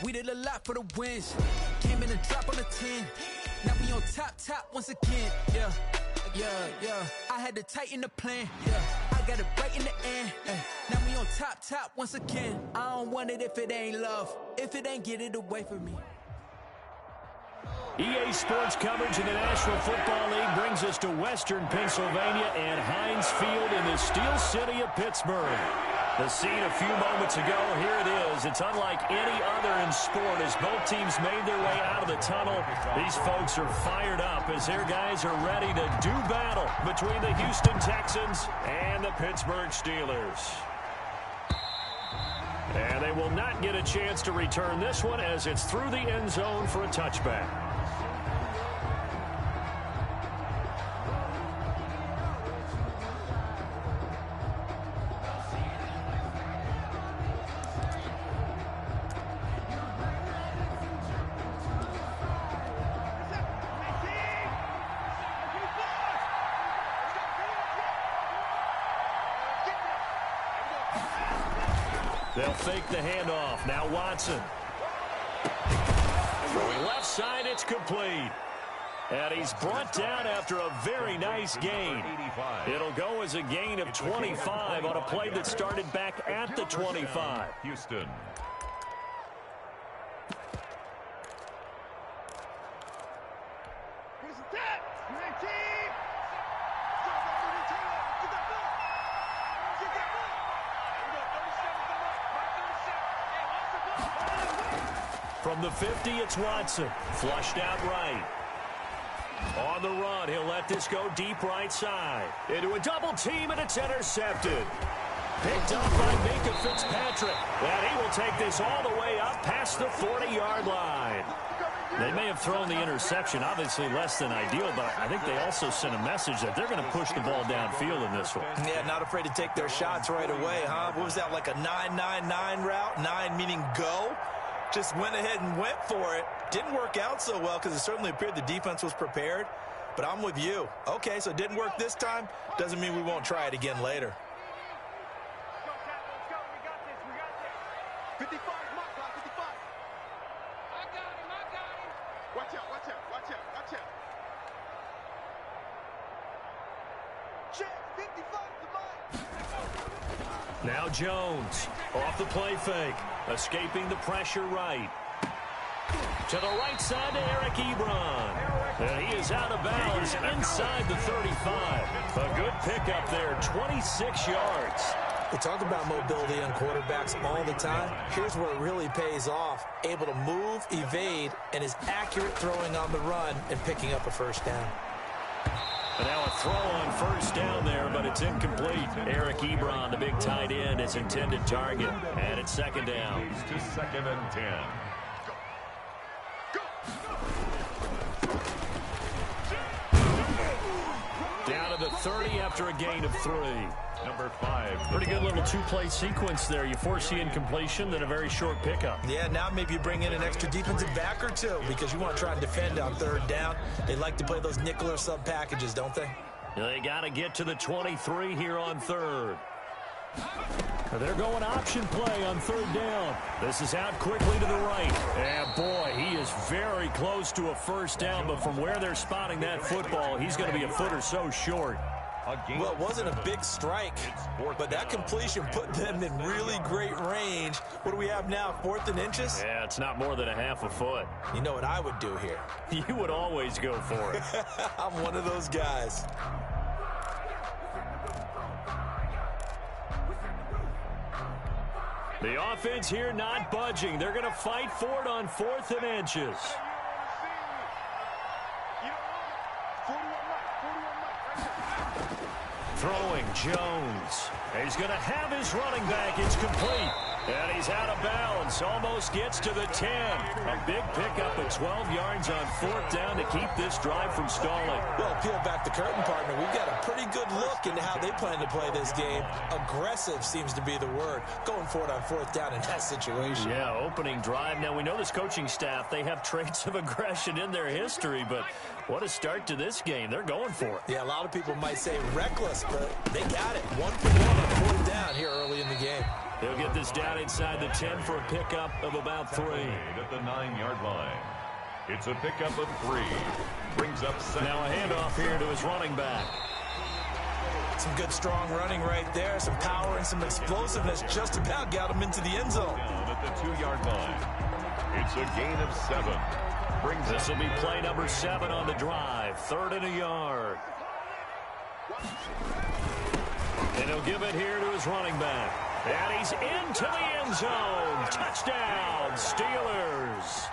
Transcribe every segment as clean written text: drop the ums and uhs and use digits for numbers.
We did a lot for the wins. Came in and drop on the 10. Now we on top once again. Yeah. I had to tighten the plan. Yeah. I got it right in the end. Now we on top once again. I don't want it if it ain't love. If it ain't, get it away from me. EA Sports coverage in the National Football League brings us to Western Pennsylvania and Heinz Field in the Steel City of Pittsburgh. The scene a few moments ago, here it is. It's unlike any other in sport as both teams made their way out of the tunnel. These folks are fired up as their guys are ready to do battle between the Houston Texans and the Pittsburgh Steelers. And they will not get a chance to return this one as it's through the end zone for a touchback. They'll fake the handoff. Now Watson. Throwing left side, it's complete. And he's brought down after a very nice gain. It'll go as a gain of 25 on a play that started back at the 25. Houston. From the 50, it's Watson. Flushed out right. On the run, he'll let this go deep right side. Into a double team, and it's intercepted. Picked up by Minka Fitzpatrick. And he will take this all the way up past the 40-yard line. They may have thrown the interception, obviously less than ideal, but I think they also sent a message that they're going to push the ball downfield in this one. Yeah, not afraid to take their shots right away, huh? What was that, like a 9-9-9 route? 9 meaning go? Just went ahead and went for it. Didn't work out so well because it certainly appeared the defense was prepared. But I'm with you. Okay, so it didn't work this time. Doesn't mean we won't try it again later. Let's go. We got this. 55, mark, 55. I got him. Watch out. Check, 55 to mine. Now Jones off the play fake. Escaping the pressure right. To the right side to Eric Ebron. And he is out of bounds inside the 35. A good pickup there, 26 yards. We talk about mobility on quarterbacks all the time. Here's where it really pays off. Able to move, evade, and is accurate throwing on the run and picking up a first down. And now a throw on first down there, but it's incomplete. Eric Ebron, the big tight end, his intended target. And it's second down. To second and 10. Down to the 30 after a gain of 3. Number 5. Pretty good little two-play sequence there. You force the incompletion, then a very short pickup. Yeah, now maybe you bring in an extra defensive back or two because you want to try and defend on third down. They like to play those nickel or sub packages, don't they? They got to get to the 23 here on third. They're going option play on third down. This is out quickly to the right. And boy, he is very close to a first down, but from where they're spotting that football, he's going to be a foot or so short. Well, it wasn't a big strike, but that completion put them in really great range. What do we have now, 4th and inches? Yeah, it's not more than a half a foot. You know what I would do here? You would always go for it. I'm one of those guys. The offense here not budging. They're going to fight for it on 4th and inches. Throwing Jones. He's going to have his running back. It's complete. And he's out of bounds. Almost gets to the 10. A big pickup of 12 yards on 4th down to keep this drive from stalling. Well, peel back the curtain, partner. We've got a pretty good look into how they plan to play this game. Aggressive seems to be the word. Going for it on 4th down in that situation. Yeah, opening drive. Now, we know this coaching staff, they have traits of aggression in their history, but what a start to this game. They're going for it. Yeah, a lot of people might say reckless, but they got it. 1 for 1 on 4th down here early in the game. They'll get this down down inside the 10 for a pickup of about 3. At the 9-yard line. It's a pickup of 3. Brings up second. Now a handoff here to his running back. Some good, strong running right there. Some power and some explosiveness. Just about got him into the end zone. Down at the 2-yard line. It's a gain of 7. This will be play number 7 on the drive. 3rd and a yard. And he'll give it here to his running back. And he's into the end zone. Touchdown, Steelers.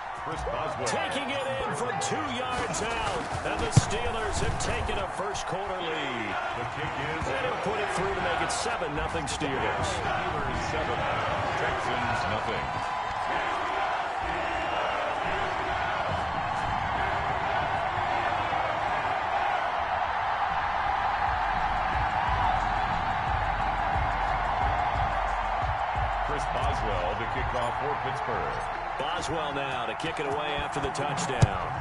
Taking it in from 2 yards out. And the Steelers have taken a first-quarter lead. The kick is... And he'll put it through to make it 7-0 Steelers. Steelers 7. Texans nothing. Boswell to kick off for Pittsburgh. Boswell now to kick it away after the touchdown.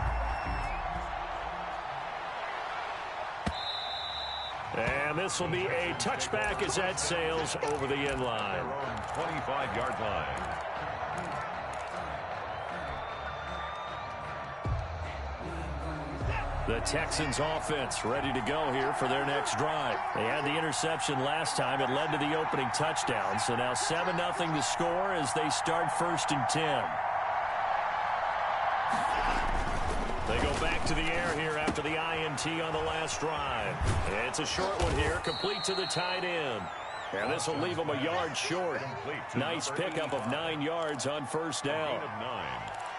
And this will be a touchback as that sails over the end line. 25-yard line. The Texans offense ready to go here for their next drive. They had the interception last time. It led to the opening touchdown. So now 7-0 the score as they start 1st and 10. They go back to the air here after the INT on the last drive. It's a short one here, complete to the tight end. And this will leave them a yard short. Nice pickup of 9 yards on 1st down.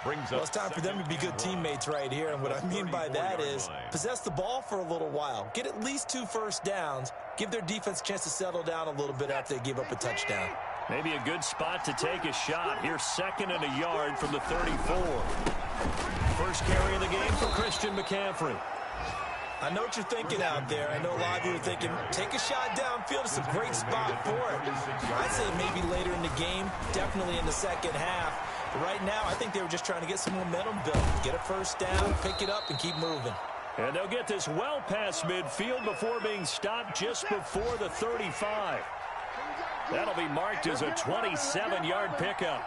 Well, it's time for them to be good teammates right here. And what I mean by that is possess the ball for a little while. Get at least 2 first downs. Give their defense a chance to settle down a little bit after they give up a touchdown. Maybe a good spot to take a shot. Here's 2nd and a yard from the 34. First carry of the game for Christian McCaffrey. I know what you're thinking out there. I know a lot of you are thinking, take a shot downfield. It's a great spot for it. I'd say maybe later in the game, definitely in the second half. But right now, I think they were just trying to get some momentum built. Get a first down, pick it up, and keep moving. And they'll get this well past midfield before being stopped just before the 35. That'll be marked as a 27-yard pickup.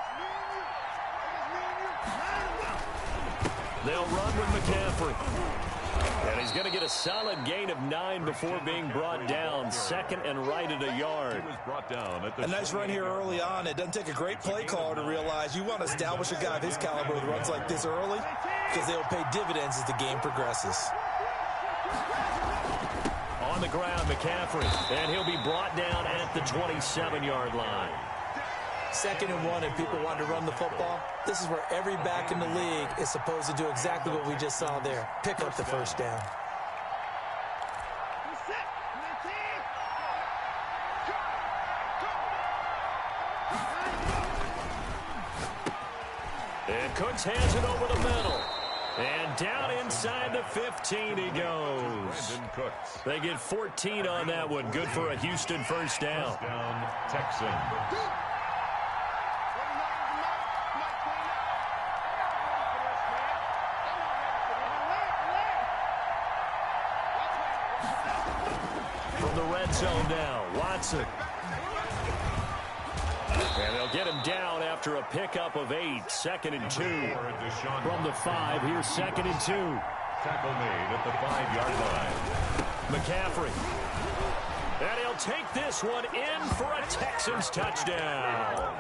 They'll run with McCaffrey. And he's going to get a solid gain of 9 before being brought down. 2nd and right at a yard. A nice run here early on. It doesn't take a great play caller to realize you want to establish a guy of his caliber with runs like this early because they'll pay dividends as the game progresses. On the ground, McCaffrey. And he'll be brought down at the 27-yard line. 2nd and 1, if people want to run the football, this is where every back in the league is supposed to do exactly what we just saw there. Pick up the first down. And Cooks has it over the middle. And down inside the 15 he goes. They get 14 on that one. Good for a Houston first down. Texans. From the red zone now, Watson. And they'll get him down after a pickup of 8. 2nd and 2. From the 5, here's 2nd and 2. Tackle made at the 5-yard line. McCaffrey. And he'll take this one in for a Texans touchdown.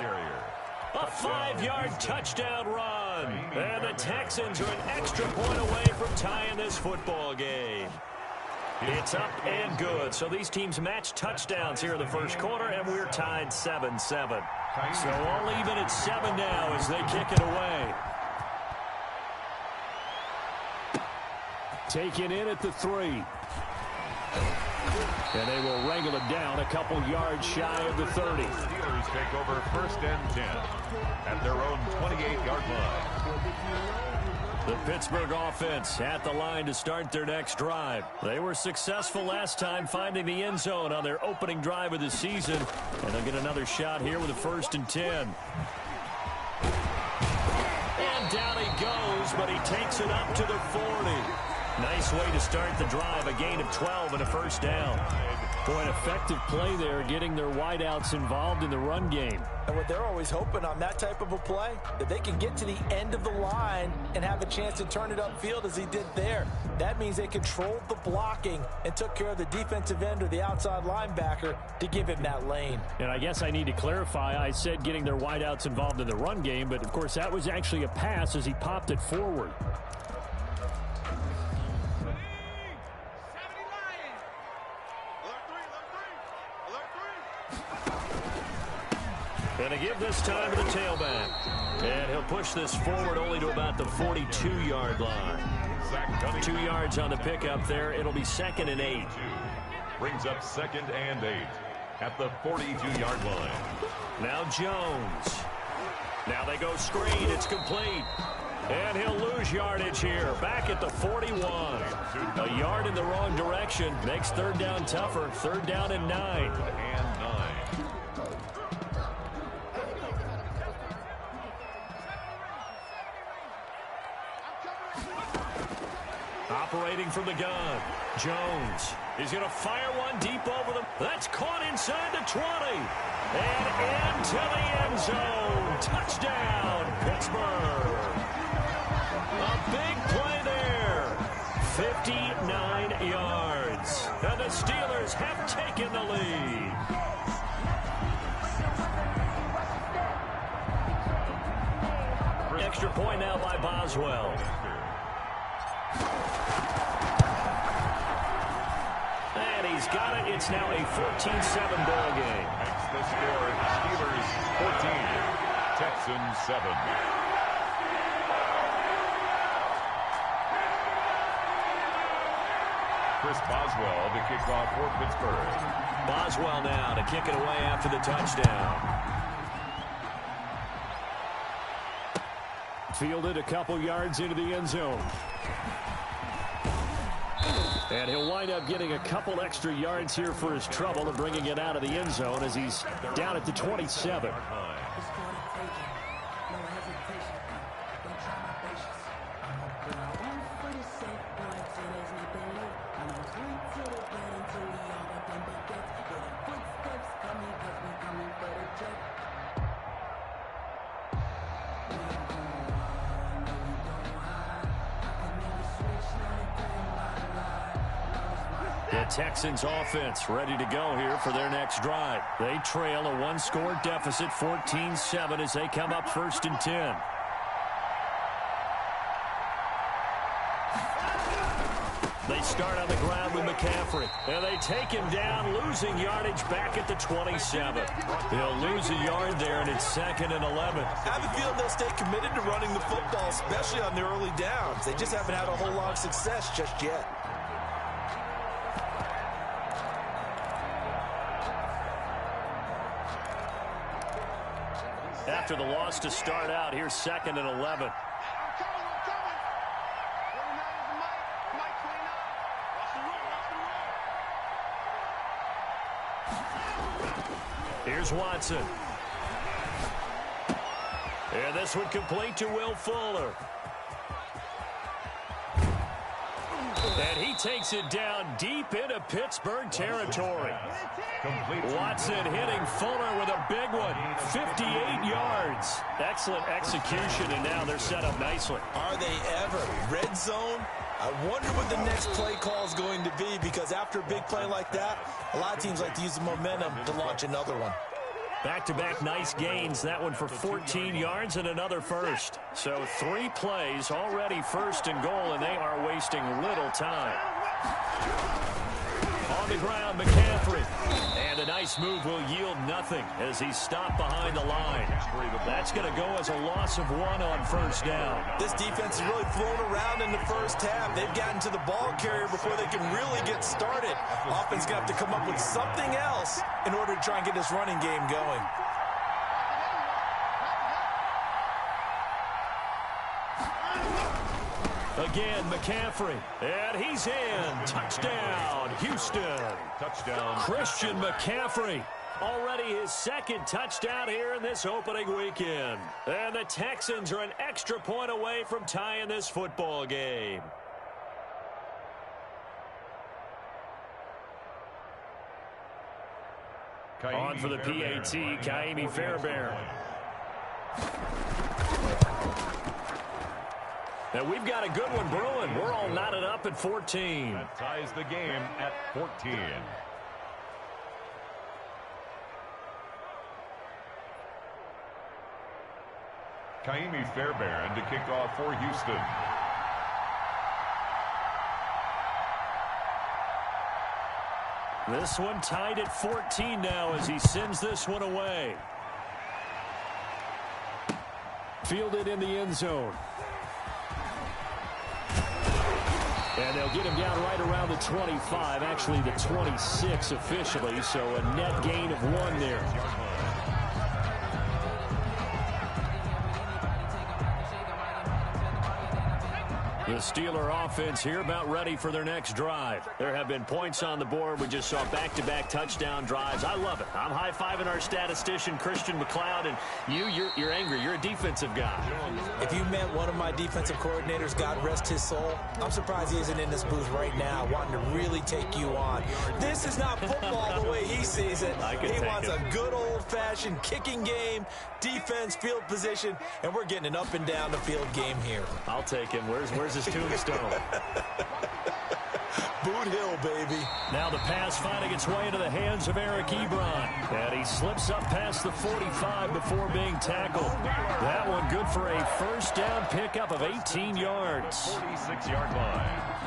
A 5-yard touchdown run. And the Texans are an extra point away from tying this football game. It's up and good. So these teams match touchdowns here in the first quarter, and we're tied 7-7. So all even at 7 now as they kick it away. Taken in at the 3. And they will wrangle it down a couple yards shy of the 30. Steelers take over 1st and 10 at their own 28-yard line. The Pittsburgh offense at the line to start their next drive. They were successful last time finding the end zone on their opening drive of the season. And they'll get another shot here with a 1st and 10. And down he goes, but he takes it up to the 40. Nice way to start the drive. A gain of 12 and a first down. Boy, an effective play there, getting their wideouts involved in the run game. And what they're always hoping on that type of a play, that they can get to the end of the line and have a chance to turn it upfield as he did there. That means they controlled the blocking and took care of the defensive end or the outside linebacker to give him that lane. And I guess I need to clarify, I said getting their wideouts involved in the run game, but of course that was actually a pass as he popped it forward. Going to give this time to the tailback. And he'll push this forward only to about the 42-yard line. 2 yards on the pickup there. It'll be 2nd and 8. Brings up 2nd and 8 at the 42-yard line. Now Jones. Now they go screen. It's complete. And he'll lose yardage here. Back at the 41. A yard in the wrong direction. Makes 3rd down tougher. 3rd down and 9. And 9. Operating from the gun. Jones. He's going to fire one deep over them. That's caught inside the 20. And into the end zone. Touchdown, Pittsburgh. A big play there. 59 yards. And the Steelers have taken the lead. Extra point now by Boswell. And he's got it. It's now a 14-7 ball game. That's the score. Steelers 14, Texans 7. Chris Boswell to kick off for Pittsburgh. Boswell now to kick it away after the touchdown. Fielded a couple yards into the end zone. And he'll wind up getting a couple extra yards here for his trouble and bringing it out of the end zone as he's down at the 27. Texans offense ready to go here for their next drive. They trail a one-score deficit, 14-7, as they come up 1st and 10. They start on the ground with McCaffrey. And they take him down, losing yardage back at the 27. They'll lose a yard there, and it's 2nd and 11. I have a feeling they'll stay committed to running the football, especially on the early downs. They just haven't had a whole lot of success just yet. After the loss to start out, here's 2nd and 11. Here's Watson. And this one complete to Will Fuller. And he takes it down deep into Pittsburgh territory. Watson hitting Fuller with a big one. 58 yards. Excellent execution, and now they're set up nicely. Are they ever? Red zone? I wonder what the next play call is going to be, because after a big play like that, a lot of teams like to use the momentum to launch another one. Back-to-back nice gains. That one for 14 yards and another first. So 3 plays already 1st and goal, and they are wasting little time. On the ground, McCaffrey. And a nice move will yield nothing as he's stopped behind the line. That's going to go as a loss of 1 on 1st down. This defense has really flown around in the first half. They've gotten to the ball carrier before they can really get started. Offense going to have to come up with something else in order to try and get this running game going. Again, McCaffrey. And he's in. Touchdown, Houston. Touchdown. Christian McCaffrey. Already his 2nd touchdown here in this opening weekend. And the Texans are an extra point away from tying this football game. On for the PAT, Kaimi Fairbairn. And we've got a good one brewing. We're all knotted up at 14. That ties the game at 14. Kaimi Fairbairn to kick off for Houston. This one tied at 14 now as he sends this one away. Fielded in the end zone. And they'll get him down right around the 25, actually the 26 officially, so a net gain of 1 there. The Steeler offense here about ready for their next drive. There have been points on the board. We just saw back-to-back touchdown drives. I love it. I'm high-fiving our statistician, Christian McLeod, and you're angry. You're a defensive guy. If you met one of my defensive coordinators, God rest his soul, I'm surprised he isn't in this booth right now wanting to really take you on. This is not football the way he sees it. He wants a good old-fashioned kicking game, defense, field position, and we're getting an up and down the field game here. I'll take him. Where's his tombstone? Boot Hill, baby. Now the pass finding its way into the hands of Eric Ebron. And he slips up past the 45 before being tackled. That one good for a first down pickup of 18 yards. 46-yard line.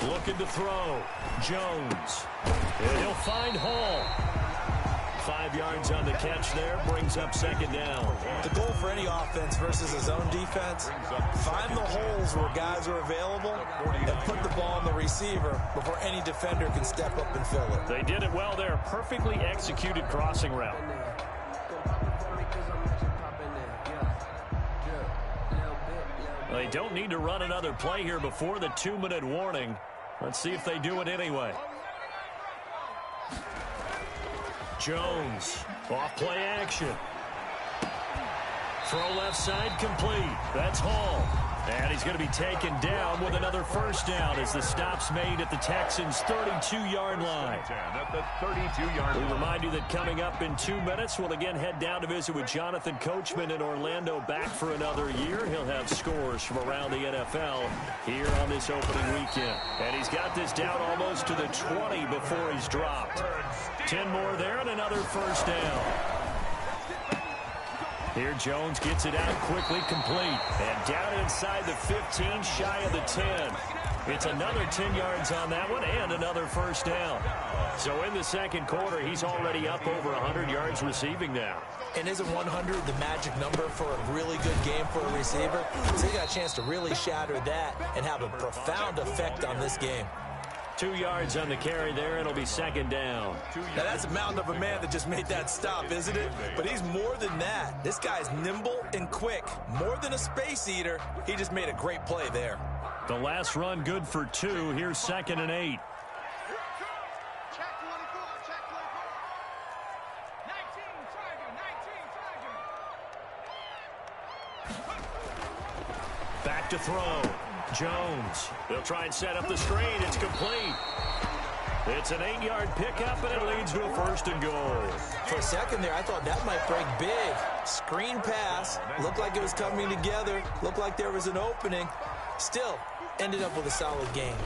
Looking to throw. Jones. And he'll find Hall. 5 yards on the catch there. Brings up second down. The goal for any offense versus a zone defense, find the holes where guys are available and put the ball on the receiver before any defender can step up and fill it. They did it well there. Perfectly executed crossing route. They don't need to run another play here before the 2-minute warning. Let's see if they do it anyway. Jones, off play action. Throw left side complete. That's Hall. And he's going to be taken down with another first down as the stop's made at the Texans' 32-yard line. At the 32-yard line. We remind you that coming up in 2 minutes, we'll again head down to visit with Jonathan Coachman in Orlando, back for another year. He'll have scores from around the NFL here on this opening weekend. And he's got this down almost to the 20 before he's dropped. 10 more there and another first down. Here Jones gets it out quickly, complete. And down inside the 15, shy of the 10. It's another 10 yards on that one and another first down. So in the second quarter, he's already up over 100 yards receiving now. And isn't 100 the magic number for a really good game for a receiver? So he got a chance to really shatter that and have a profound effect on this game. 2 yards on the carry there. It'll be second down. Now that's a mountain of a man that just made that stop, isn't it? But he's more than that. This guy's nimble and quick. More than a space eater. He just made a great play there. The last run good for 2. Here's 2nd and 8. Check 24, check 24. 19, Tiger. Back to throw. Jones. They'll try and set up the screen. It's complete. It's an 8-yard pickup, and it leads to a first and goal. For a second there, I thought that might break big. Screen pass. Looked like it was coming together. Looked like there was an opening. Still, ended up with a solid game.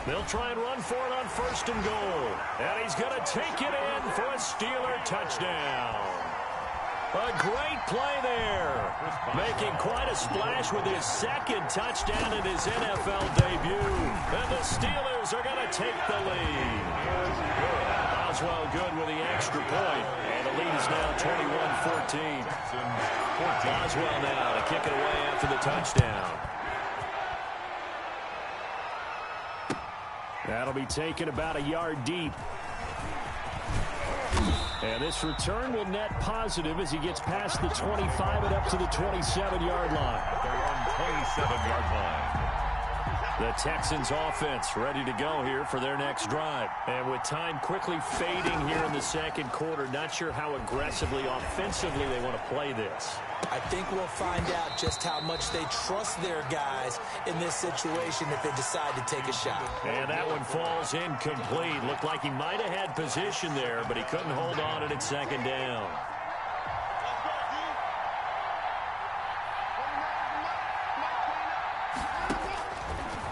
They'll try and run for it on first and goal. And he's going to take it in for a Steeler touchdown. A great play there. Making quite a splash with his second touchdown in his NFL debut. And the Steelers are going to take the lead. Oswell good with the extra point. And the lead is now 21-14. Oswell now to kick it away after the touchdown. That'll be taken about a yard deep. And this return will net positive as he gets past the 25 and up to the 27-yard line. They're on 27-yard line. The Texans offense ready to go here for their next drive. And with time quickly fading here in the second quarter, not sure how aggressively, offensively they want to play this. I think we'll find out just how much they trust their guys in this situation if they decide to take a shot. And that one falls incomplete. Looked like he might have had position there, but he couldn't hold on at second down.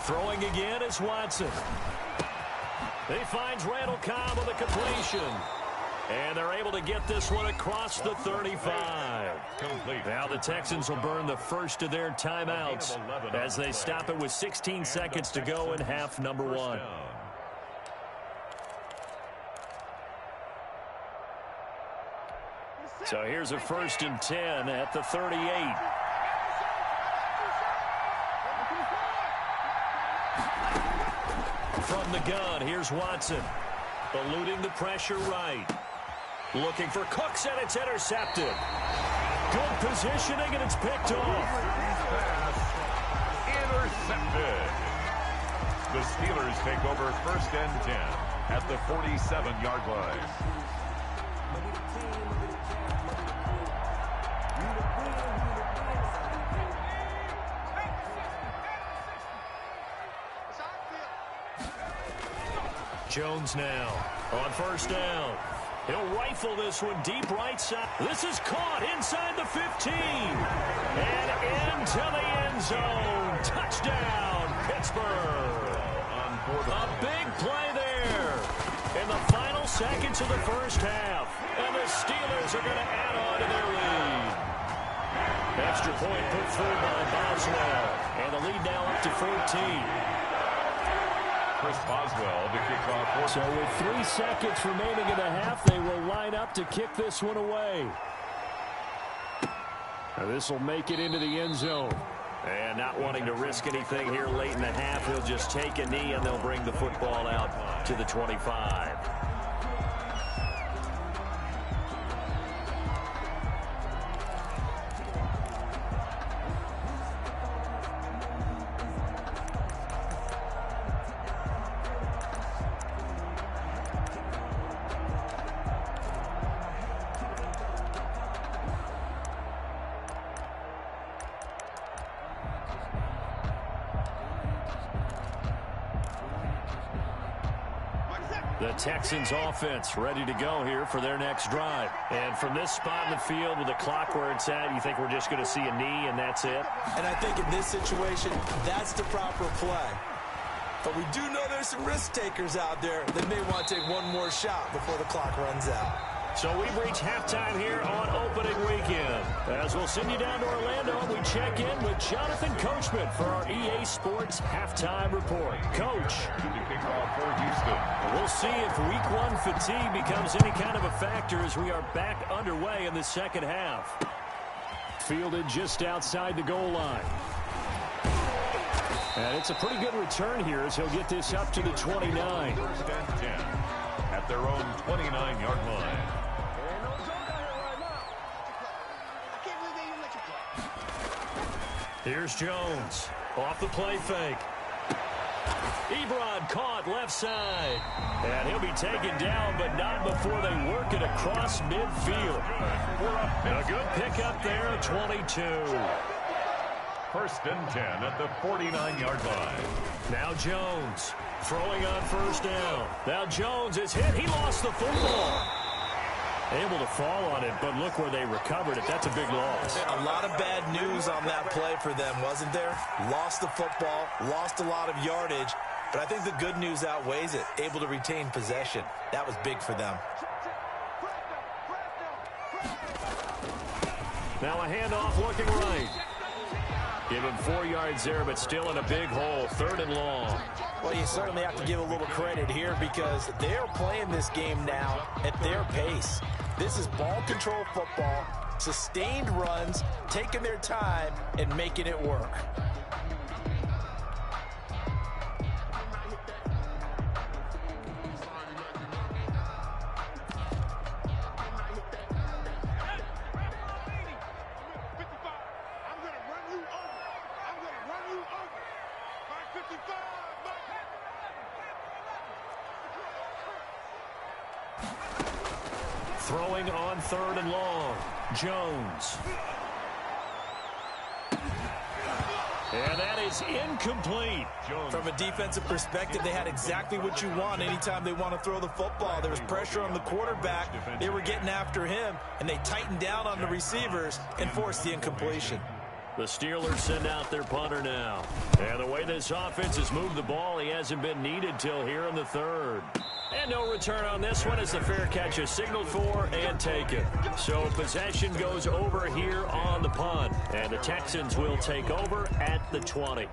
Throwing again is Watson. He finds Randall Cobb with a completion. And they're able to get this one across the 35. Complete. Now the Texans will burn the first of their timeouts as they stop it with 16 seconds to go in half number one. So here's a 1st and 10 at the 38. From the gun, here's Watson. Eluding the pressure right. Looking for Cooks, and it's intercepted. Good positioning, and it's picked off. Intercepted. The Steelers take over 1st and 10 at the 47-yard line. Jones now on 1st down. He'll rifle this one deep right side. This is caught inside the 15. And into the end zone. Touchdown, Pittsburgh. A big play there in the final seconds of the first half. And the Steelers are going to add on to their lead. Extra point put through by Boswell. And the lead now up to 14. Chris Boswell to kick off. So with 3 seconds remaining in the half, they will line up to kick this one away. Now this will make it into the end zone. And not wanting to risk anything here late in the half, he'll just take a knee and they'll bring the football out to the 25. The Texans offense ready to go here for their next drive. And from this spot in the field with the clock where it's at, you think we're just going to see a knee and that's it? And I think in this situation, that's the proper play. But we do know there's some risk takers out there that may want to take one more shot before the clock runs out. So we've reached halftime here on opening weekend. As we'll send you down to Orlando, we check in with Jonathan Coachman for our EA Sports Halftime Report. Coach. We'll see if week one fatigue becomes any kind of a factor as we are back underway in the second half. Fielded just outside the goal line. And it's a pretty good return here as he'll get this up to the 29. 1st and 10 at their own 29-yard line. Here's Jones off the play fake. Ebron caught left side. And he'll be taken down, but not before they work it across midfield. A good pickup there at 22. 1st and 10 at the 49-yard line. Now Jones throwing on 1st down. Now Jones is hit. He lost the football. Able to fall on it, but look where they recovered it. That's a big loss. A lot of bad news on that play for them, wasn't there? Lost the football, lost a lot of yardage, but I think the good news outweighs it. Able to retain possession. That was big for them. Now a handoff looking right. Give him 4 yards there, but still in a big hole. 3rd and long. Well, you certainly have to give a little credit here because they're playing this game now at their pace. This is ball control football, sustained runs, taking their time, and making it work. I'm going to run you over. 55. Throwing on 3rd and long. Jones. And that is incomplete. From a defensive perspective, they had exactly what you want anytime they want to throw the football. There was pressure on the quarterback. They were getting after him, and they tightened down on the receivers and forced the incompletion. The Steelers send out their punter now. And the way this offense has moved the ball, he hasn't been needed till here in the 3rd. And no return on this one as the fair catch is signaled for and taken. So possession goes over here on the punt. And the Texans will take over at the 20.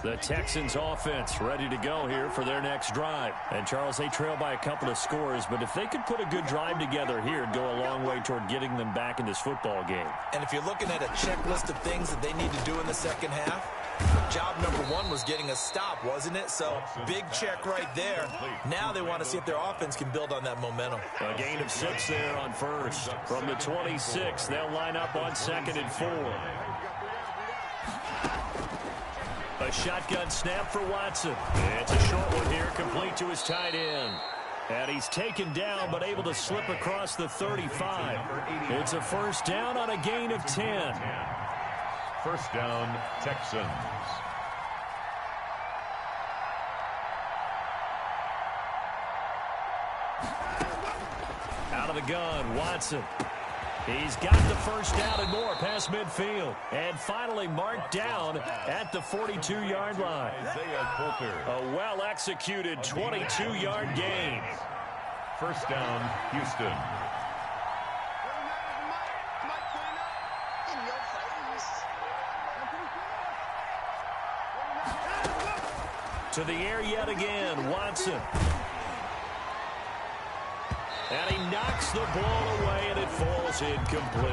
The Texans offense ready to go here for their next drive. And, Charles, they trail by a couple of scores, but if they could put a good drive together here, it'd go a long way toward getting them back in this football game. And if you're looking at a checklist of things that they need to do in the second half, job number 1 was getting a stop, wasn't it? So, big check right there. Now they want to see if their offense can build on that momentum. A gain of 6 there on 1st. From the 26, they'll line up on 2nd and 4. A shotgun snap for Watson. It's a short one here, complete to his tight end. And he's taken down, but able to slip across the 35. It's a 1st down on a gain of 10. 1st down, Texans. Out of the gun, Watson. He's got the 1st down and more past midfield. And finally marked down at the 42-yard line. Isaiah Coulter. A well-executed 22-yard gain. 1st down, Houston. To the air yet again, Watson. And he knocks the ball away, and it falls incomplete.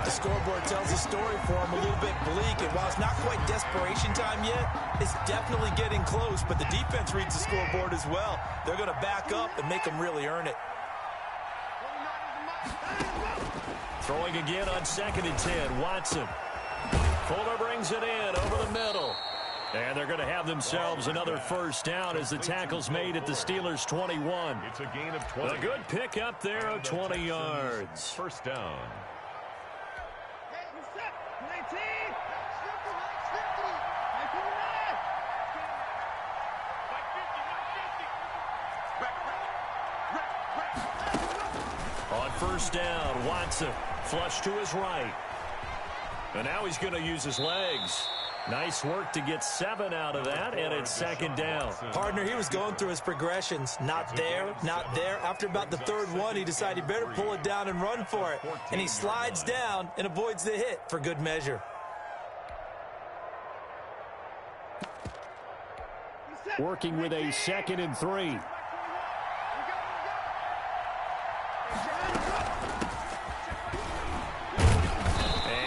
The scoreboard tells a story for him, a little bit bleak. And while it's not quite desperation time yet, it's definitely getting close. But the defense reads the scoreboard as well. They're going to back up and make them really earn it. Throwing again on 2nd and 10, Watson. Fuller brings it in over the middle. And they're going to have themselves another 1st down as the tackle's made at the Steelers' 21. It's a gain of 20. A good pick up there of 20 yards. 1st down. On 1st down, Watson flush to his right. And now he's going to use his legs. Nice work to get 7 out of that, and it's 2nd down. Partner, he was going through his progressions. Not there, not there. After about the 3rd one, he decided he better pull it down and run for it. And he slides down and avoids the hit for good measure. Working with a 2nd and 3.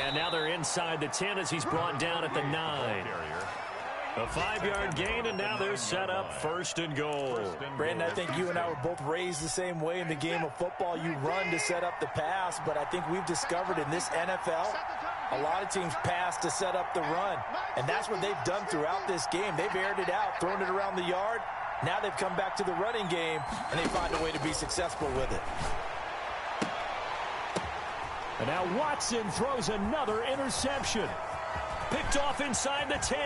And now they're inside the 10 as he's brought down at the 9. A 5-yard gain, and now they're set up 1st and goal. Brandon, I think you and I were both raised the same way in the game of football. You run to set up the pass, but I think we've discovered in this NFL, a lot of teams pass to set up the run. And that's what they've done throughout this game. They've aired it out, thrown it around the yard. Now they've come back to the running game, and they find a way to be successful with it. And now Watson throws another interception. Picked off inside the 10.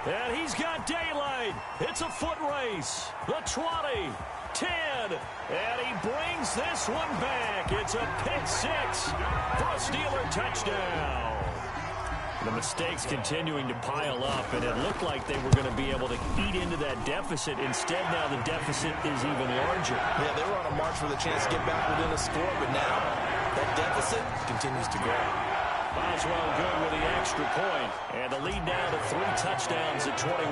And he's got daylight. It's a foot race. The 20, 10. And he brings this one back. It's a pick 6 for a Steeler touchdown. The mistakes continuing to pile up, and it looked like they were going to be able to eat into that deficit. Instead, now the deficit is even larger. Yeah, they were on a march with a chance to get back within a score, but now that deficit continues to grow. Boswell good with the extra point, and the lead now to 3 touchdowns at 21.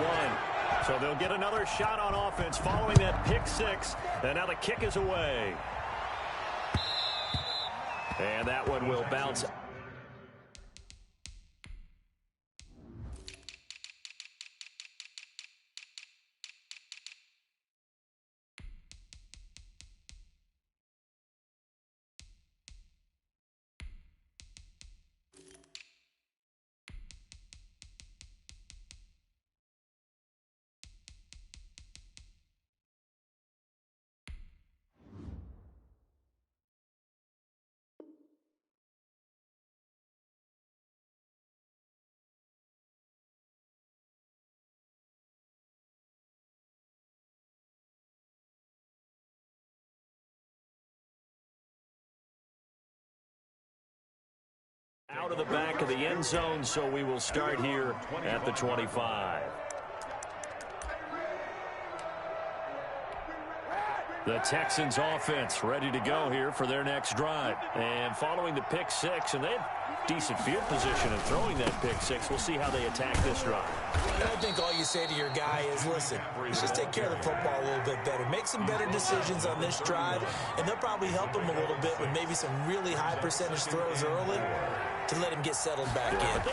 So they'll get another shot on offense following that pick 6, and now the kick is away. And that one will bounce Out of the back of the end zone, so we will start here at the 25. The Texans offense ready to go here for their next drive. And following the pick six, and they had decent field position in throwing that pick six. We'll see how they attack this drive. And I think all you say to your guy is, listen, just take care of the football a little bit better. Make some better decisions on this drive, and they'll probably help him a little bit with maybe some really high percentage throws early to let him get settled back in. But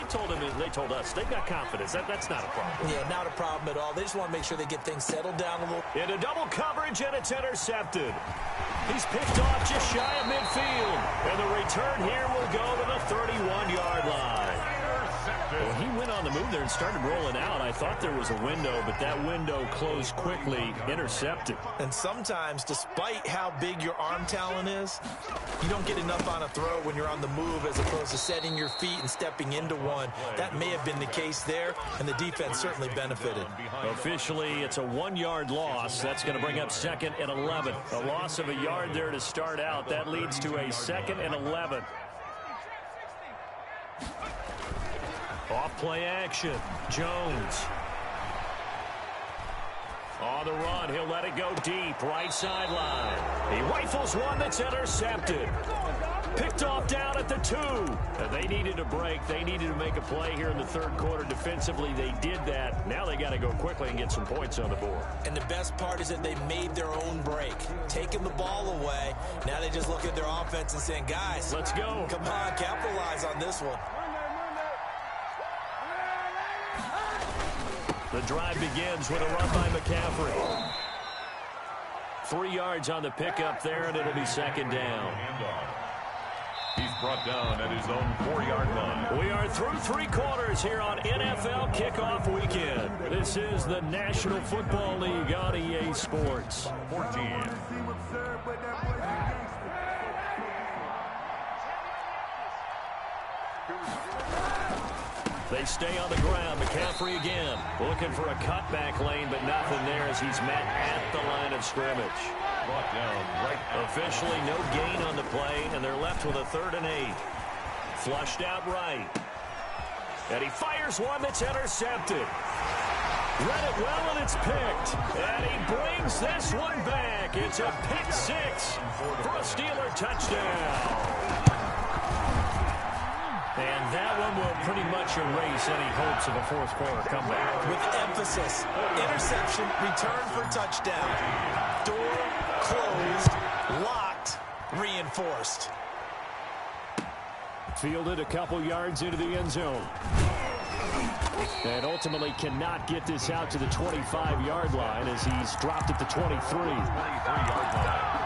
they told us they've got confidence. That's not a problem. Yeah, not a problem at all. They just want to make sure they get things settled down a little. Into double coverage, and it's intercepted. He's picked off just shy of midfield. And the return here will go to the 31-yard line. Well, he went on the move there and started rolling out. I thought there was a window, but that window closed quickly. Intercepted. And sometimes, despite how big your arm talent is, you don't get enough on a throw when you're on the move as opposed to setting your feet and stepping into one. That may have been the case there, and the defense certainly benefited. Officially, it's a 1-yard loss. That's going to bring up 2nd and 11. A loss of a yard there to start out. That leads to a 2nd and 11. Off play action. Jones. On the run, he'll let it go deep. Right sideline. He rifles one that's intercepted. Picked off down at the 2. They needed a break. They needed to make a play here in the third quarter. Defensively, they did that. Now they got to go quickly and get some points on the board. And the best part is that they made their own break. Taking the ball away. Now they just look at their offense and saying, guys, let's go. Come on, capitalize on this one. The drive begins with a run by McCaffrey. 3 yards on the pickup there, and it'll be 2nd down. He's brought down at his own 4-yard line. We are through 3 quarters here on NFL Kickoff Weekend. This is the National Football League on EA Sports. 14. They stay on the ground. McCaffrey again. Looking for a cutback lane, but nothing there as he's met at the line of scrimmage. Brought down right. Officially no gain on the play, and they're left with a 3rd and 8. Flushed out right. And he fires one that's intercepted. Read it well, and it's picked. And he brings this one back. It's a pick 6 for a Steeler touchdown. And that one will pretty much erase any hopes of a fourth quarter comeback. With emphasis, interception, return for touchdown. Door closed, locked, reinforced. Fielded a couple yards into the end zone. And ultimately cannot get this out to the 25-yard line as he's dropped at the 23. 23-yard line.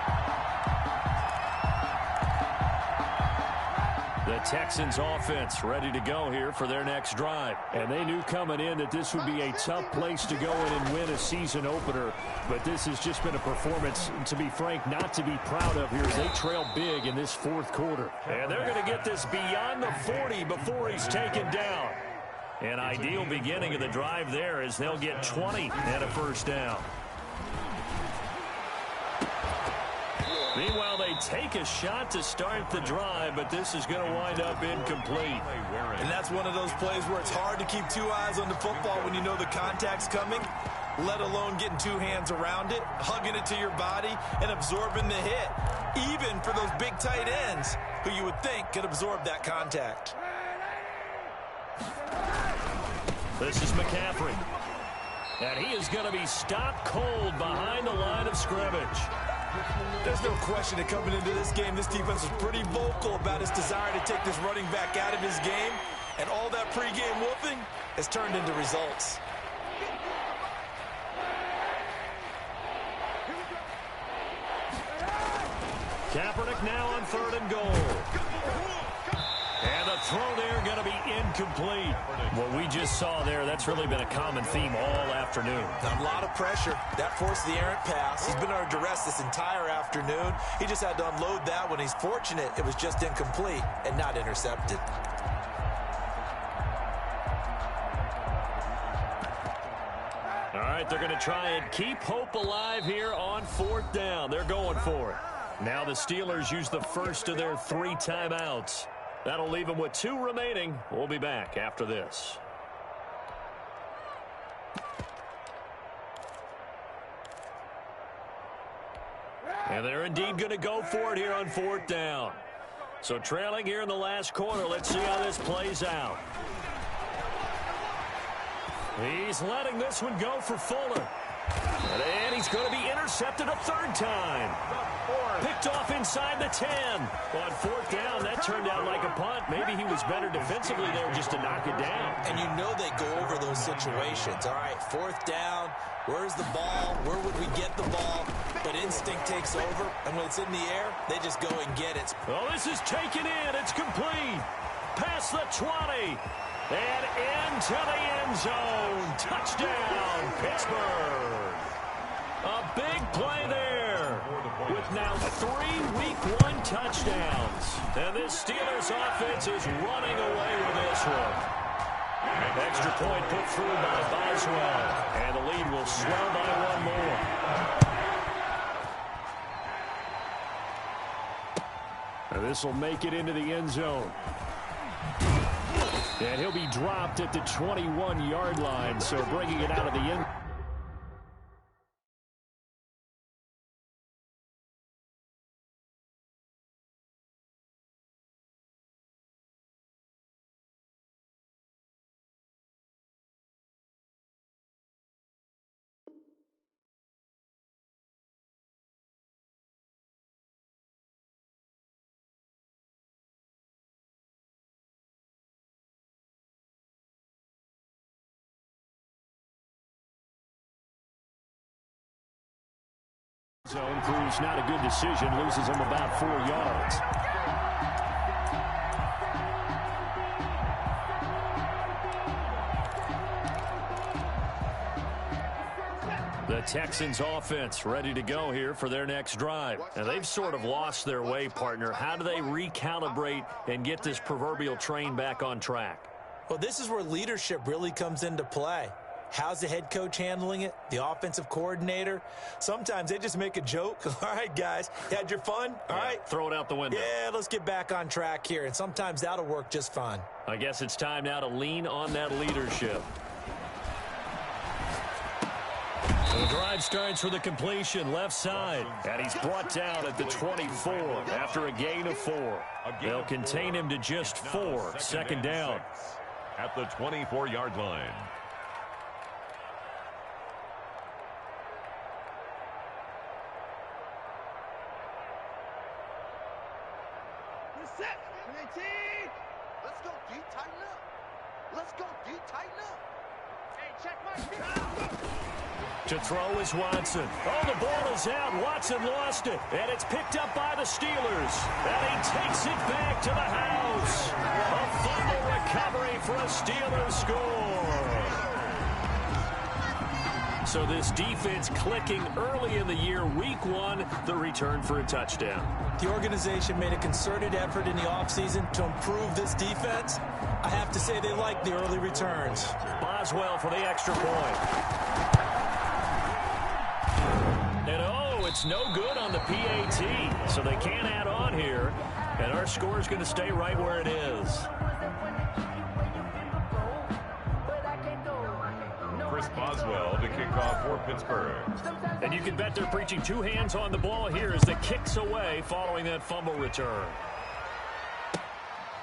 The Texans offense ready to go here for their next drive. And they knew coming in that this would be a tough place to go in and win a season opener. But this has just been a performance, to be frank, not to be proud of here as they trail big in this 4th quarter. And they're going to get this beyond the 40 before he's taken down. An ideal beginning of the drive there as they'll get 20 and a 1st down. Meanwhile, they take a shot to start the drive, but this is going to wind up incomplete. And that's one of those plays where it's hard to keep 2 eyes on the football when you know the contact's coming, let alone getting 2 hands around it, hugging it to your body, and absorbing the hit, even for those big tight ends who you would think could absorb that contact. This is McCaffrey. And he is going to be stopped cold behind the line of scrimmage. There's no question that coming into this game, this defense was pretty vocal about its desire to take this running back out of his game, and all that pregame wolfing has turned into results. Kaepernick now on 3rd and goal. And the throw there going to be incomplete. What we just saw there, that's really been a common theme all afternoon. A lot of pressure. That forced the errant pass. He's been under duress this entire afternoon. He just had to unload that one. He's fortunate it was just incomplete and not intercepted. All right, they're going to try and keep hope alive here on 4th down. They're going for it. Now the Steelers use the first of their 3 timeouts. That'll leave him with 2 remaining. We'll be back after this. And they're indeed going to go for it here on 4th down. So trailing here in the last quarter. Let's see how this plays out. He's letting this one go for Fuller. And he's going to be intercepted a 3rd time. Picked off inside the 10. On 4th down, that turned out like a punt. Maybe he was better defensively there just to knock it down. And you know they go over those situations. All right, 4th down. Where's the ball? Where would we get the ball? But instinct takes over, and when it's in the air, they just go and get it. Well, this is taken in. It's complete. Past the 20. And into the end zone. Touchdown, Pittsburgh. A big play there with now 3 Week 1 touchdowns. And this Steelers offense is running away with this one. Extra point put through by Boswell. And the lead will swell by 1 more. And this will make it into the end zone. And he'll be dropped at the 21-yard line, so bringing it out of the end. Zone proves not a good decision, loses him about 4 yards. The Texans offense ready to go here for their next drive. And they've sort of lost their way, partner. How do they recalibrate and get this proverbial train back on track? Well, this is where leadership really comes into play. How's the head coach handling it? The offensive coordinator? Sometimes they just make a joke. All right, guys, you had your fun? All right. Throw it out the window. Yeah, let's get back on track here. And sometimes that'll work just fine. I guess it's time now to lean on that leadership. The drive starts with a completion left side. And he's brought down at the 24 after a gain of 4. They'll contain him to just 4. 2nd down. At the 24-yard line. Set. 18. Let's go deep, tighten up. Let's go deep, tighten up. Hey, check my feet. To throw is Watson. Oh, the ball is out. Watson lost it. And it's picked up by the Steelers. And he takes it back to the house. A fumble recovery for a Steelers score. So this defense clicking early in the year. Week 1, the return for a touchdown. The organization made a concerted effort in the offseason to improve this defense. I have to say they like the early returns. Boswell for the extra point. And oh, it's no good on the PAT. So they can't add on here. And our score is going to stay right where it is. Chris Boswell to kick off for Pittsburgh. And you can bet they're preaching 2 hands on the ball here as the kick's away following that fumble return.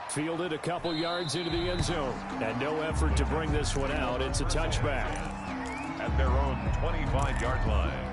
Fielded a couple yards into the end zone. And no effort to bring this one out. It's a touchback. At their own 25-yard line.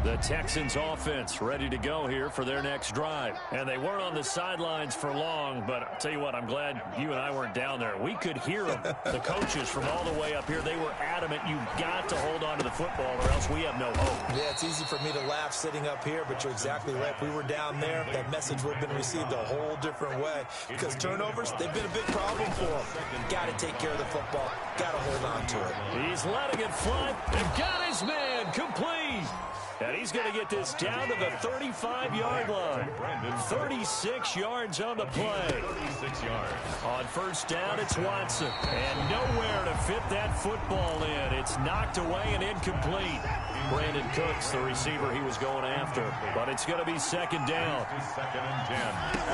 The Texans offense ready to go here for their next drive. And they weren't on the sidelines for long, but I'll tell you what, I'm glad you and I weren't down there. We could hear them, the coaches from all the way up here. They were adamant, you've got to hold on to the football or else we have no hope. Yeah, it's easy for me to laugh sitting up here, but you're exactly right. If we were down there, that message would have been received a whole different way. Because turnovers, they've been a big problem for them. Got to take care of the football. Got to hold on to it. He's letting it fly and got his man complete. And he's going to get this down to the 35-yard line. 36 yards on the play. 36 yards. On first down, it's Watson. And nowhere to fit that football in. It's knocked away and incomplete. Brandon Cooks, the receiver he was going after. But it's going to be second down. Second and 10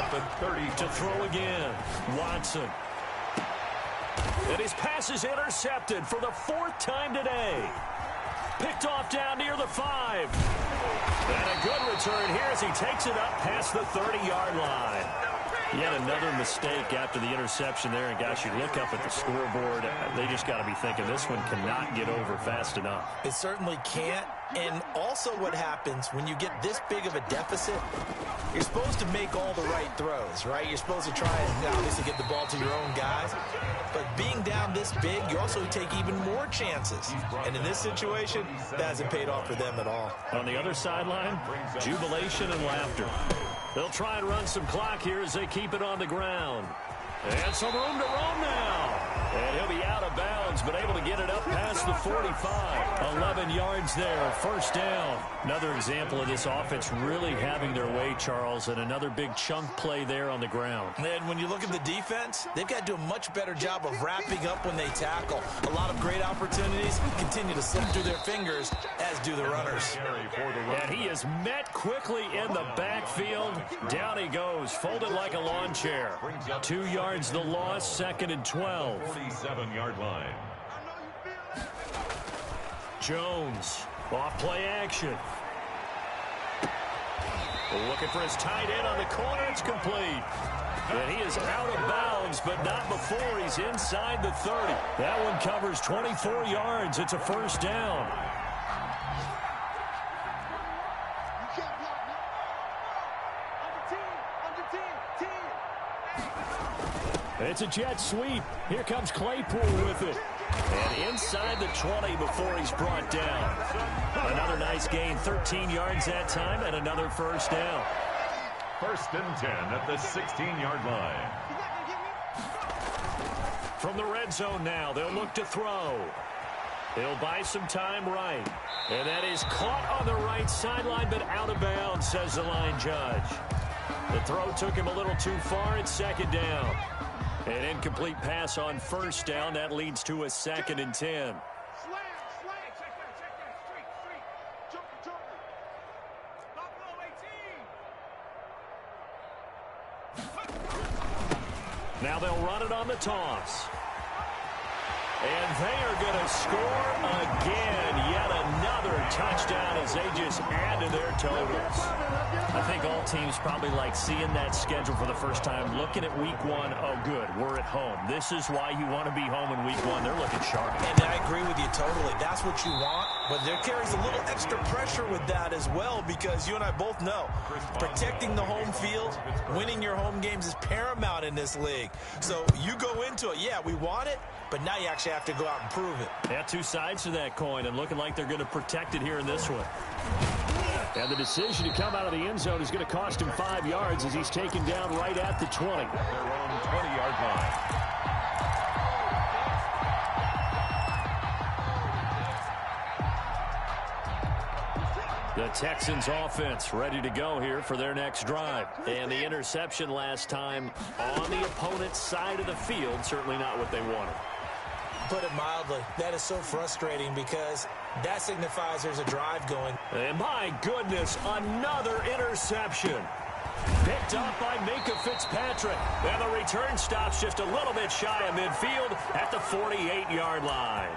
at the 30. To throw again, Watson. And his pass is intercepted for the fourth time today. Picked off down near the 5. And a good return here as he takes it up past the 30-yard line. Yet another mistake after the interception there. And, gosh, you look up at the scoreboard, they just got to be thinking this one cannot get over fast enough. It certainly can't. And also what happens when you get this big of a deficit, you're supposed to make all the right throws, right? You're supposed to try and obviously get the ball to your own guys. But being down this big, you also take even more chances. And in this situation, that hasn't paid off for them at all. On the other sideline, jubilation and laughter. They'll try and run some clock here as they keep it on the ground. And some room to roam now. And he'll be out of bounds, but able to get it up past the 45. 11 yards there, first down. Another example of this offense really having their way, Charles, and another big chunk play there on the ground. And when you look at the defense, they've got to do a much better job of wrapping up when they tackle. A lot of great opportunities continue to slip through their fingers, as do the runners. And he is met quickly in the backfield. Down he goes, folded like a lawn chair. 2 yards the loss, second and 12. 47-yard line. Jones, off play action. Looking for his tight end on the corner, it's complete. And he is out of bounds, but not before he's inside the 30. That one covers 24 yards. It's a first down. It's a jet sweep. Here comes Claypool with it. And inside the 20 before he's brought down. Another nice gain, 13 yards that time, and another first down. First and 10 at the 16-yard line. From the red zone now, they'll look to throw. He'll buy some time right. And that is caught on the right sideline, but out of bounds, says the line judge. The throw took him a little too far. It's second down. An incomplete pass on first down. That leads to a second and 10. Now they'll run it on the toss. And they are going to score again. Yet another touchdown as they just add to their totals. I think all teams probably like seeing that schedule for the first time, looking at week one. Oh, good, we're at home. This is why you want to be home in week one. They're looking sharp. And I agree with you totally. That's what you want. But there carries a little extra pressure with that as well, because you and I both know protecting the home field, winning your home games is paramount in this league. So you go into it, yeah, we want it, but now you actually have to go out and prove it. Yeah, two sides to that coin, and looking like they're going to protect it here in this one. And the decision to come out of the end zone is going to cost him 5 yards as he's taken down right at the 20. Their own 20-yard line. The Texans offense ready to go here for their next drive. And the interception last time on the opponent's side of the field, certainly not what they wanted. Put it mildly, that is so frustrating because that signifies there's a drive going. And my goodness, another interception. Picked up by Minka Fitzpatrick. And the return stops just a little bit shy of midfield at the 48-yard line.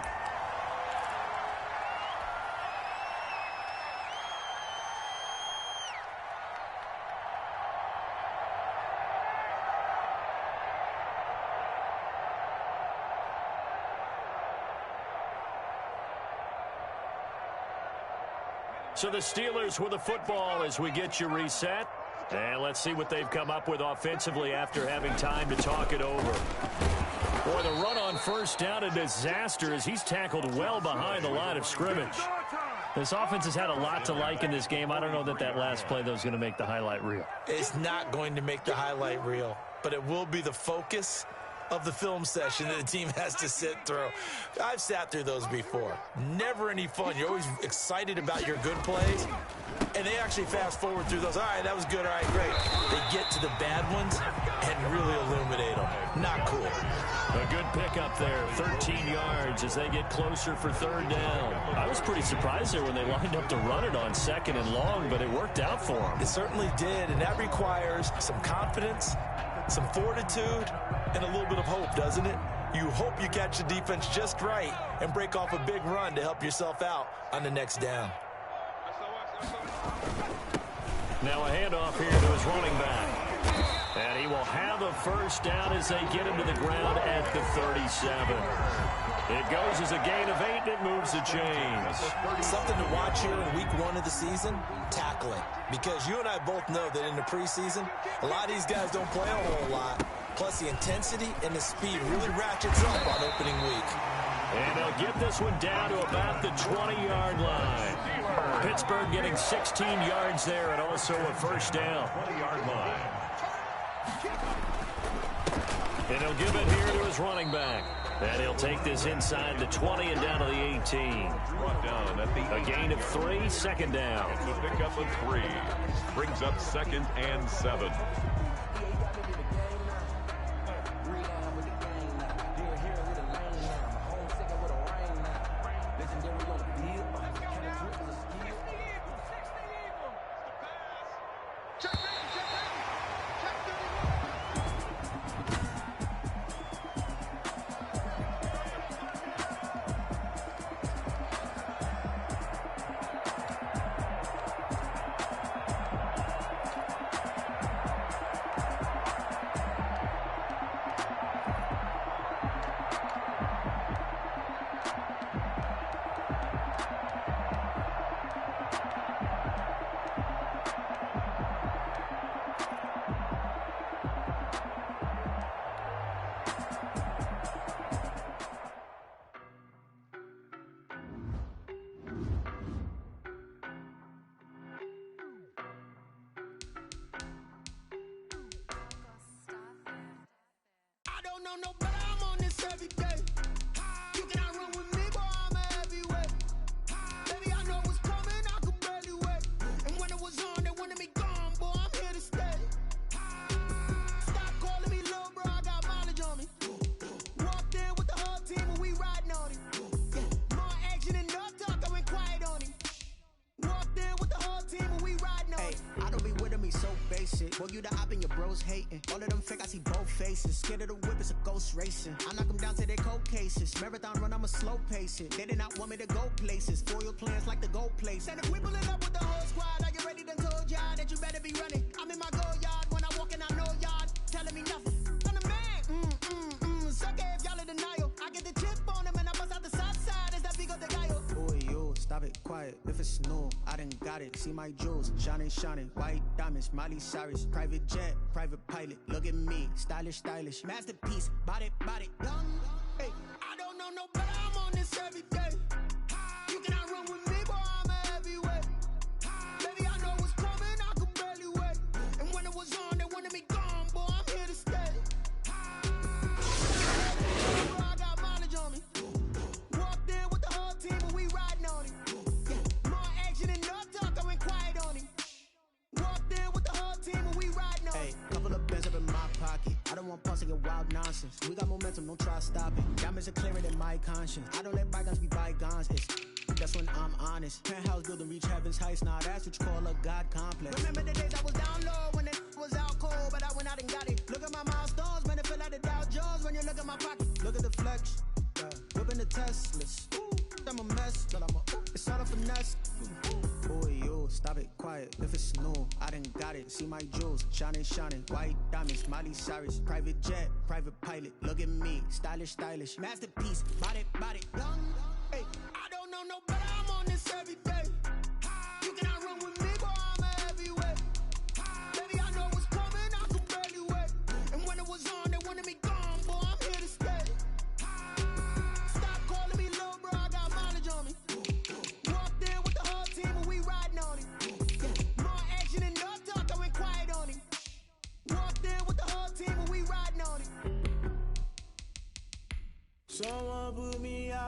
So the Steelers with the football as we get you reset. And let's see what they've come up with offensively after having time to talk it over. Boy, the run on first down, a disaster as he's tackled well behind the line of scrimmage. This offense has had a lot to like in this game. I don't know that that last play, though, is going to make the highlight reel. It's not going to make the highlight reel, but it will be the focus of the film session that the team has to sit through. I've sat through those before. Never any fun. You're always excited about your good plays, and they actually fast forward through those. All right, that was good. All right, great. They get to the bad ones and really illuminate them. Not cool. A good pickup there, 13 yards as they get closer for third down. I was pretty surprised there when they lined up to run it on second and long, but it worked out for them. It certainly did, and that requires some confidence, some fortitude, and a little bit of hope, doesn't it? You hope you catch the defense just right and break off a big run to help yourself out on the next down. Now a handoff here to his running back. And he will have a first down as they get him to the ground at the 37. It goes as a gain of 8, and it moves the chains. Something to watch here in week 1 of the season, tackling. Because you and I both know that in the preseason, a lot of these guys don't play a whole lot. Plus the intensity and the speed really ratchets up on opening week. And they'll get this one down to about the 20-yard line. Pittsburgh getting 16 yards there and also a first down. 20-yard line. And he'll give it here to his running back. And he'll take this inside the 20 and down to the 18. Brought down at the A gain of 3, second down. It's a pickup of 3. Brings up 2nd and 7. Boy, you the op and your bros hating. All of them fake, I see both faces. Scared of the whip, it's a ghost racing. I knock them down to their cold cases. Marathon run, I'ma slow pace it. They did not want me to go places. Foil plans like the go place. And if we pulling up with the whole squad, are you ready? Done told y'all that you better be running. I'm in my go yard. When I walk in, I know y'all telling me nothing. I'm the man. Suck it if y'all in denial. I get the chip on them and I bust out the south side. Is that Vigo de Gallo? Boy, yo, stop it, quiet. If it's new, I done got it. See my jewels, shining, shining. White diamonds, Miley Cyrus. Private jet, private pilot. Look at me, stylish, stylish. Masterpiece, body, body, done. Hey, I don't know no better. I'm on this every day. You cannot run with me, boy. I'm a heavyweight. Baby, I know what's coming. I could barely wait. And when it was on, they wanted me gone, boy. I'm here to stay. I got mileage on me. Walked in with the whole team and we riding on him. Yeah, more action and no talk. I went quiet on him. Walked in with the whole team and we riding on him. Hey, couple of bands up in my pocket. I don't want pause to get wild nonsense. We got momentum, don't try stopping. Diamonds are clearer than my conscience. I don't let bygones be bygones. That's when I'm honest. Penthouse building reach heaven's heights. Now that's what you call a God complex. Remember the days I was down low when it was out cold, but I went out and got it. Look at my milestones, man, it feel like the Dow Jones when you look at my pocket. Look at the flex, whipping the Teslas. I'm a mess, but it's all a finesse. Boy, yo, stop it, quiet. If it's new, I done got it. See my jewels, shining, shining. White diamonds, Miley Cyrus. Private jet, private pilot. Look at me, stylish, stylish. Masterpiece, body, body, done. Hey, I don't know no better. I'm on this every day. You cannot run with me, boy. I'm a heavyweight. Baby, I know what's coming. I could barely wait. And when it was on, they wanted me gone, boy. I'm here to stay. Stop calling me little bro. I got mileage on me. Walked in with the whole team and we riding on him. Yeah, more action and no talk. I went quiet on him. Walked in with the whole team and we riding on him.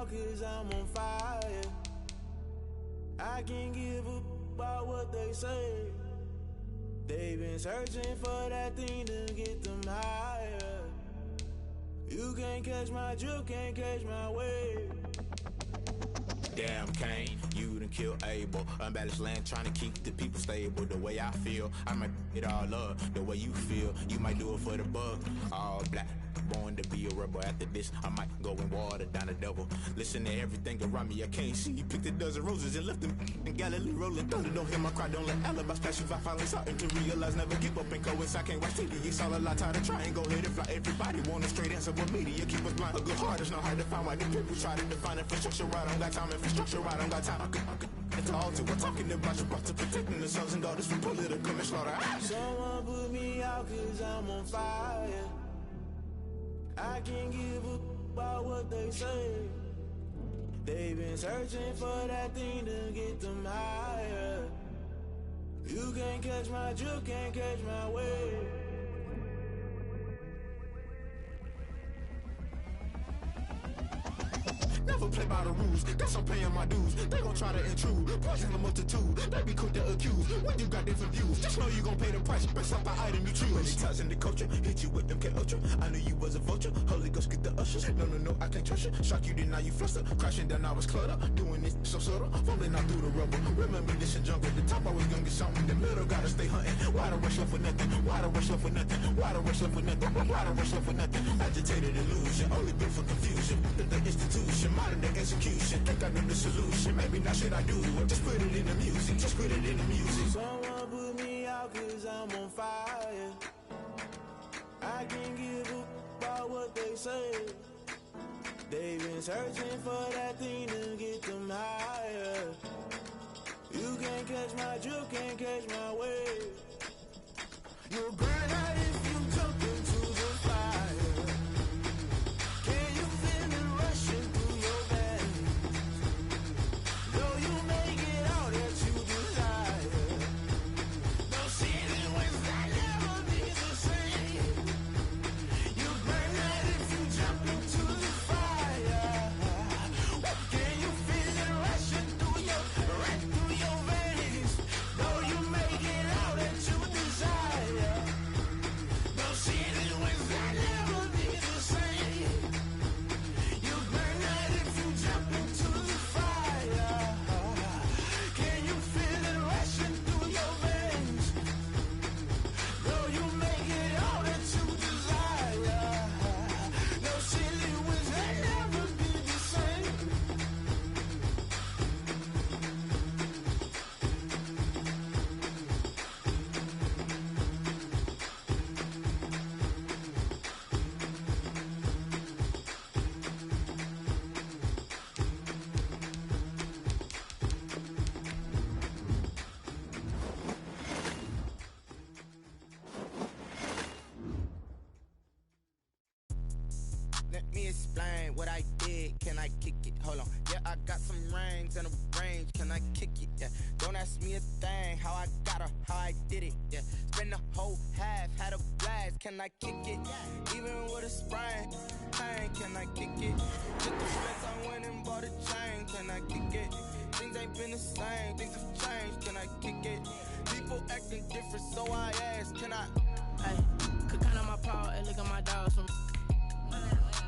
out cause I'm on fire. I can't give up about what they say. They've been searching for that thing to get them higher. You can't catch my drift, can't catch my wave. Damn Kane, you done killed Abel. Unbalanced land trying to keep the people stable. The way I feel, I might it all up. The way you feel, you might do it for the bug. All black, born to be a rebel. After this, I might go and water down the double. Listen to everything around me, I can't see. Picked a dozen roses and left them in Galilee rolling thunder. Don't hear my cry, don't let alibis pass you. I finally starting to realize, never give up and coincide. I can't watch TV, it's all a lot. Tired of trying, go ahead and fly. Everybody want a straight answer, but media keep us blind. A good heart is not hard to find. Why the people try to define infrastructure right? I don't got time, infrastructure right? I don't got time. I could it's all to we're talking about your to protecting the sons and daughters from political manslaughter. Someone put me out cause I'm on fire. I can't give up about what they say. They've been searching for that thing to get them higher. You can't catch my drift, can't catch my wave. Never play by the rules, guess I'm paying my dues. They gon' try to intrude, poison the multitude. They be quick to accuse, when you got different views. Just know you gon' pay the price, based off the item you choose. Many ties in the culture, hit you with MK Ultra. I knew you was a vulture, Holy Ghost get the ushers. No, I can't trust you. Shock you, then now you fluster. Crashing down, I was cluttered. Doing this so subtle, falling out through the rubble. Remember this in jungle, the top always gonna get something. In the middle, gotta stay hunting. Why the rush left for nothing? Why the rush left for nothing? Why the rush left for nothing? Why the rush left for nothing? Agitated illusion, only built for confusion. The institution, modern day execution. Think I know the solution. Maybe not should I do it? Just put it in the music. Just put it in the music. Someone put me out cause I'm on fire. I can't give up about what they say. They've been searching for that thing to get them higher. You can't catch my drift, can't catch my wave. You'll burn out if you jump into the fire. Can you feel it rushing through your veins? Though you may get all that you desire, those ceiling winds that never be the same. You burn out if you jump into the fire. Can you feel it rushing through your veins? Though you may get all that you desire, those ceiling winds that never be the same. You burn out if you jump into the fire. Can you feel it rushing through your veins? Though you may get all that you desire, those ceiling winds that never be the same. Let me explain what I did. Can I kick it? Hold on. Yeah, I got some rings and a range. Can I kick it? Yeah. Don't ask me a thing. How I got her, how I did it. Yeah. Spend the whole half, had a blast. Can I kick it? Even with a sprain. Pain, can I kick it? Took the stress, I went and bought a chain. Can I kick it? Things ain't been the same. Things have changed. Can I kick it? People acting different, so I asked. Can I? Hey, could count on my power, hey, look at my dogs from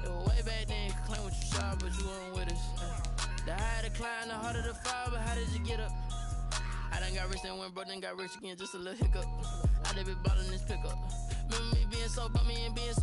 it was way back then, could claim what you saw, but you weren't with us. The higher the climb, the harder the fall, but how did you get up? I done got rich and went broke, then got rich again, just a little hiccup. I done been ballin' this pickup. Remember me being so bummy and being so